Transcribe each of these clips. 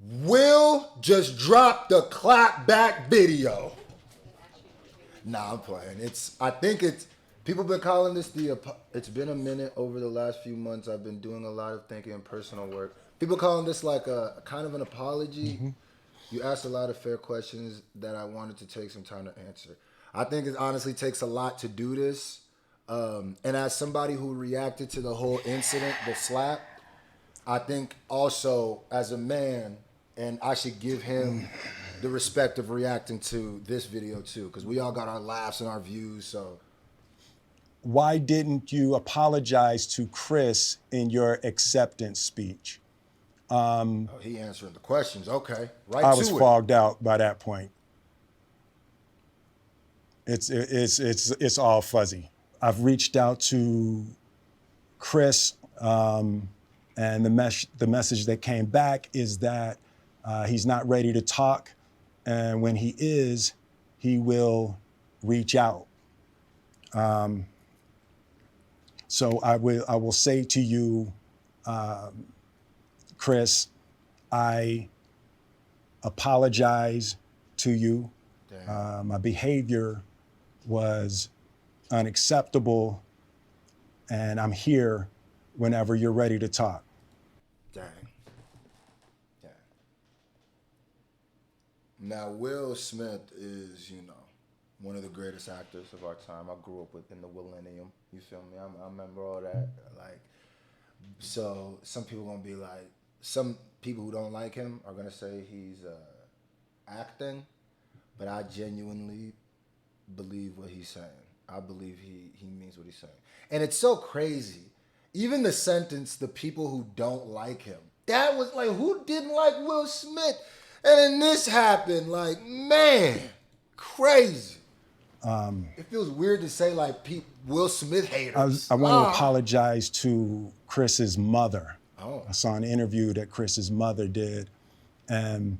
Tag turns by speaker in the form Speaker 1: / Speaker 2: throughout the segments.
Speaker 1: Will just dropped the clap back video. Nah, I'm playing. I think it's, people been calling this it's been a minute over the last few months. I've been doing a lot of thinking and personal work. People calling this like a kind of an apology. You asked a lot of fair questions that I wanted to take some time to answer. I think it honestly takes a lot to do this. And as somebody who reacted to the whole incident, the slap, I think also as a man, and I should give him the respect of reacting to this video too, because we all got our laughs and our views. So
Speaker 2: Why didn't you apologize to Chris in your acceptance speech?
Speaker 1: he answering the questions. Okay, right.
Speaker 2: I was
Speaker 1: to it.
Speaker 2: fogged out by that point. It's all fuzzy. I've reached out to Chris, and the message that came back is that he's not ready to talk, and when he is, he will reach out. So I will say to you, Chris, I apologize to you. My behavior was unacceptable, and I'm here whenever you're ready to talk.
Speaker 1: Dang. Dang. Now, Will Smith is, one of the greatest actors of our time. I grew up within the millennium. You feel me? I remember all that. Like, so some people gonna be like, some people who don't like him are gonna say he's acting, but I genuinely believe what he's saying. I believe he means what he's saying. And it's so crazy. Even the sentence, the people who don't like him, that was like, who didn't like Will Smith? And then this happened, like, man, crazy. It feels weird to say like Will Smith haters.
Speaker 2: I want to apologize to Chris's mother. I saw an interview that Chris's mother did, and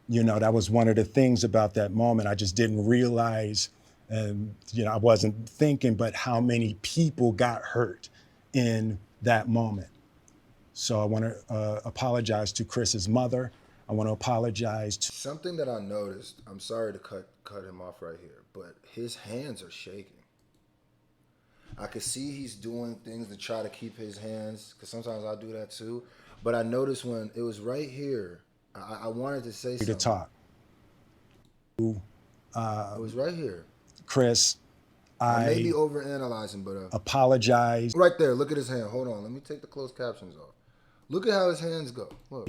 Speaker 2: that was one of the things about that moment. I just didn't realize, and I wasn't thinking, but how many people got hurt in that moment. So I want to apologize to Chris's mother. I want to apologize to...
Speaker 1: Something that I noticed, I'm sorry to cut him off right here, but his hands are shaking. I could see he's doing things to try to keep his hands, because sometimes I do that too. But I noticed when it was right here, I wanted to say something.
Speaker 2: To talk.
Speaker 1: It was right here.
Speaker 2: Chris, I
Speaker 1: may be overanalyzing, but
Speaker 2: apologize.
Speaker 1: Right there, look at his hand. Hold on, let me take the closed captions off. Look at how his hands go. Look.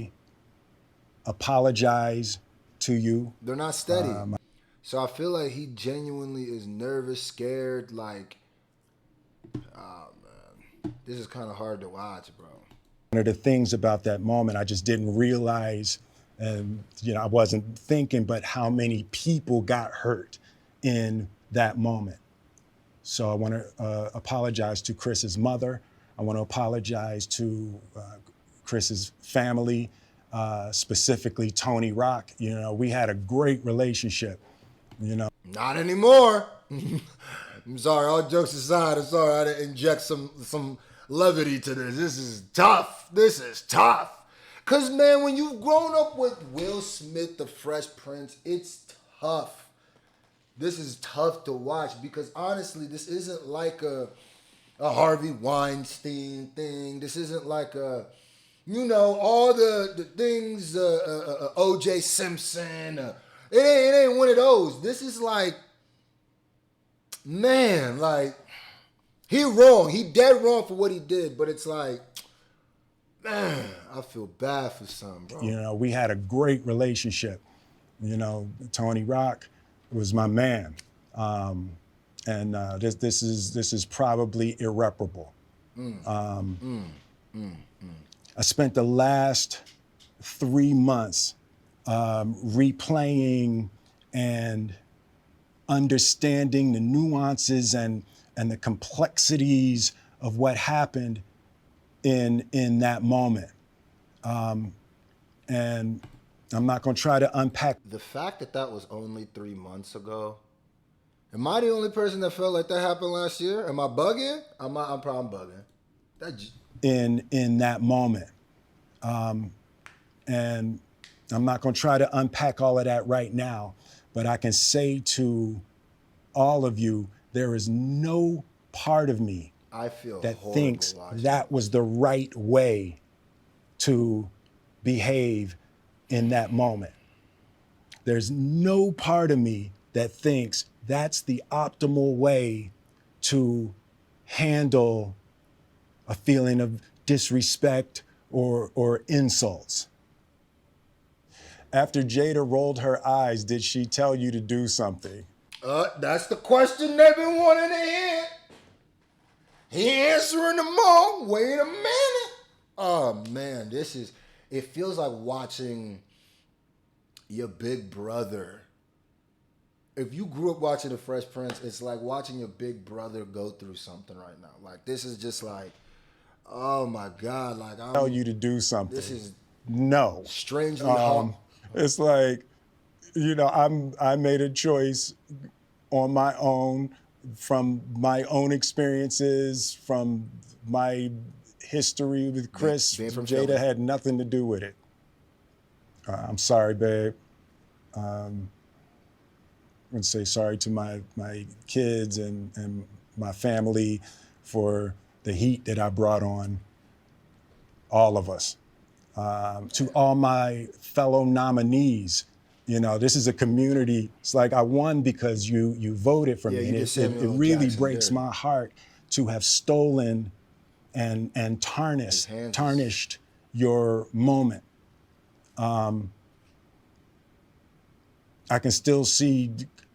Speaker 2: Apologize to you.
Speaker 1: They're not steady. So I feel like he genuinely is nervous, scared, like, oh man, this is kind of hard to watch, bro.
Speaker 2: One of the things about that moment, I just didn't realize, and I wasn't thinking, but how many people got hurt in that moment. So I want to apologize to Chris's mother. I want to apologize to Chris's family, specifically Tony Rock. We had a great relationship.
Speaker 1: Not anymore. I'm sorry, all jokes aside, I'm sorry I didn't inject some levity to this. This is tough. This is tough. Because, man, when you've grown up with Will Smith, the Fresh Prince, it's tough. This is tough to watch because, honestly, this isn't like a Harvey Weinstein thing. This isn't like all the things, O.J. Simpson. It ain't one of those. This is like, man, like, he wrong. He dead wrong for what he did, but it's like, man, I feel bad for some, bro.
Speaker 2: We had a great relationship. Tony Rock was my man. And this is probably irreparable. I spent the last 3 months replaying and understanding the nuances and the complexities of what happened in that moment. And I'm not going to try to unpack.
Speaker 1: The fact that was only 3 months ago, am I the only person that felt like that happened last year? Am I bugging? I'm probably bugging.
Speaker 2: In that moment. And I'm not going to try to unpack all of that right now, but I can say to all of you, there is no part of me
Speaker 1: I feel
Speaker 2: that
Speaker 1: horrible
Speaker 2: thinks
Speaker 1: watching
Speaker 2: that was the right way to behave in that moment. There's no part of me that thinks that's the optimal way to handle a feeling of disrespect or insults. After Jada rolled her eyes, did she tell you to do something?
Speaker 1: That's the question they've been wanting to hear. He answering them all. Wait a minute. Oh man, it feels like watching your big brother. If you grew up watching The Fresh Prince, it's like watching your big brother go through something right now. Like this is just like, oh my God, like
Speaker 2: Tell you to do something.
Speaker 1: This is
Speaker 2: no.
Speaker 1: Strangely hard.
Speaker 2: It's like, I made a choice on my own, from my own experiences, from my history with Chris.
Speaker 1: Being from
Speaker 2: Jada
Speaker 1: Philly.
Speaker 2: had nothing to do with it. I'm sorry, babe. I'm going to say sorry to my kids and my family for the heat that I brought on all of us. To all my fellow nominees, this is a community. It's like I won because you voted for me. And it really breaks my heart to have stolen and tarnished your moment. I can still see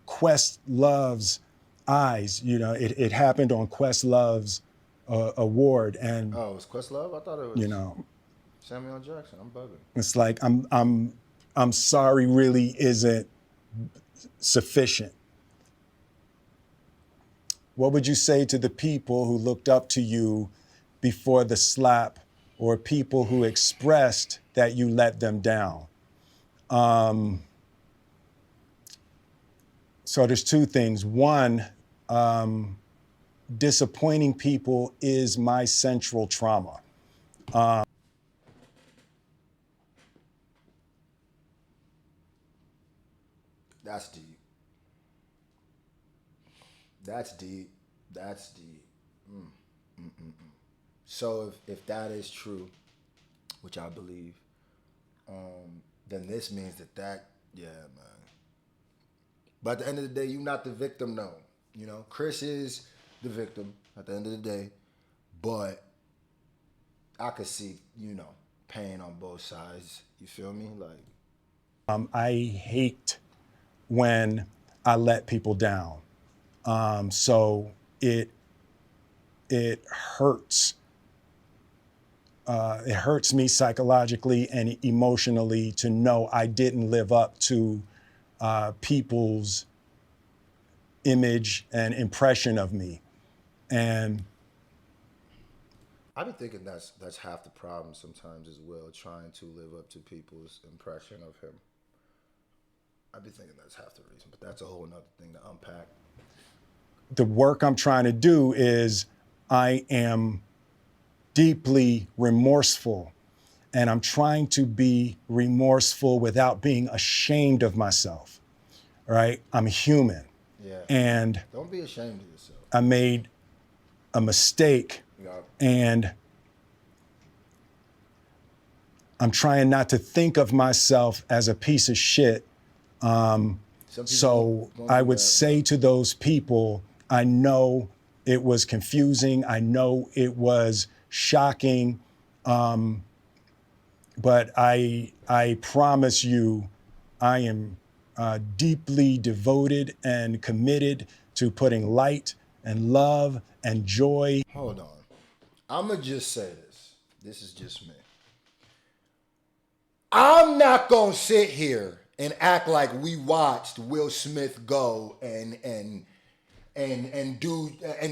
Speaker 2: Questlove's eyes. It happened on Questlove's award, and
Speaker 1: oh, it was Questlove? I thought it was Samuel Jackson. I'm bugging.
Speaker 2: It's like I'm sorry really isn't sufficient. What would you say to the people who looked up to you before the slap, or people who expressed that you let them down? So there's two things. One, disappointing people is my central trauma.
Speaker 1: That's deep. That's deep. That's deep. So if that is true, which I believe, then this means that yeah, man. But at the end of the day, you're not the victim, no. Chris is the victim at the end of the day, but I could see, pain on both sides. You feel me? Like,
Speaker 2: I hate when I let people down. So it hurts. It hurts me psychologically and emotionally to know I didn't live up to people's image and impression of me. And
Speaker 1: I've been thinking that's half the problem sometimes as well, trying to live up to people's impression of him. I've been thinking that's half the reason, but that's a whole nother thing to unpack.
Speaker 2: The work I'm trying to do is I am deeply remorseful, and I'm trying to be remorseful without being ashamed of myself, right? I'm human.
Speaker 1: Yeah.
Speaker 2: And
Speaker 1: don't be ashamed of yourself.
Speaker 2: I made a mistake, and I'm trying not to think of myself as a piece of shit. So I would say to those people, I know it was confusing. I know it was shocking. But I promise you, I am deeply devoted and committed to putting light and love and joy.
Speaker 1: Hold on. I'm going to just say this. This is just me. I'm not going to sit here and act like we watched Will Smith go and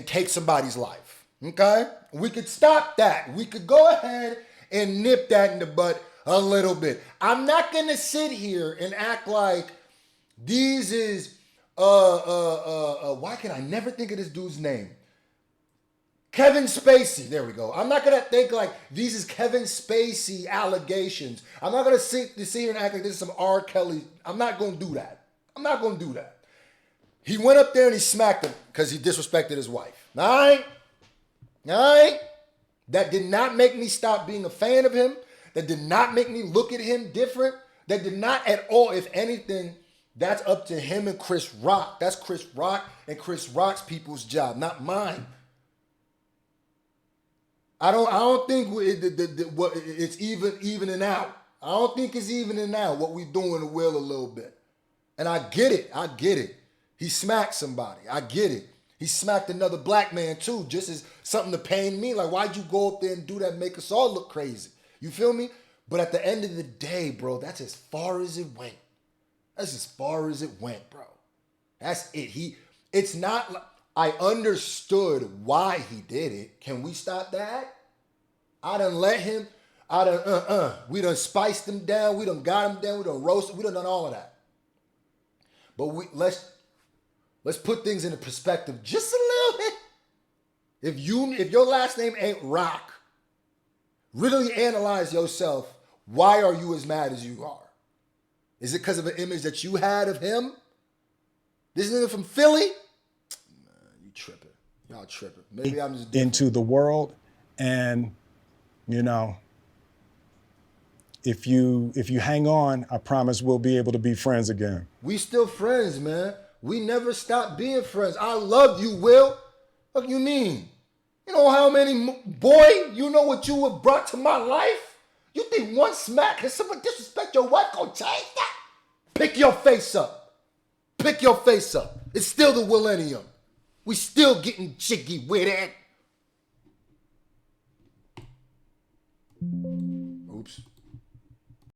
Speaker 1: take somebody's life. Okay? We could stop that. We could go ahead and nip that in the bud a little bit. I'm not going to sit here and act like these is why can I never think of this dude's name? Kevin Spacey. There we go. I'm not going to think like these is Kevin Spacey allegations. I'm not going to sit here and act like this is some R. Kelly. I'm not going to do that. I'm not going to do that. He went up there and he smacked him because he disrespected his wife. All right? All right? That did not make me stop being a fan of him. That did not make me look at him different. That did not at all. If anything, that's up to him and Chris Rock. That's Chris Rock and Chris Rock's people's job, not mine. I don't think it's evening out. I don't think it's evening out what we doing to Will a little bit. And I get it. He smacked somebody. I get it. He smacked another black man too, just as something to pain me. Like, why'd you go up there and do that and make us all look crazy? You feel me? But at the end of the day, bro, that's as far as it went. That's as far as it went, bro. That's it. It's not like, I understood why he did it. Can we stop that? I done let him, we done spiced him down, we done got him down, we done roasted, we done all of that. But let's put things into perspective just a little bit. If your last name ain't Rock, really analyze yourself. Why are you as mad as you are? Is it because of an image that you had of him? This nigga from Philly? Man, you tripping. Y'all tripping. Maybe I'm just different.
Speaker 2: Into the world, and you know, if you hang on, I promise we'll be able to be friends again.
Speaker 1: We still friends, man. We never stopped being friends. I love you, Will. What do you mean? You know how many, boy, you know what you have brought to my life? You think one smack, can someone disrespect your wife, gonna change that? Pick your face up. Pick your face up. It's still the millennium. We still getting jiggy with it.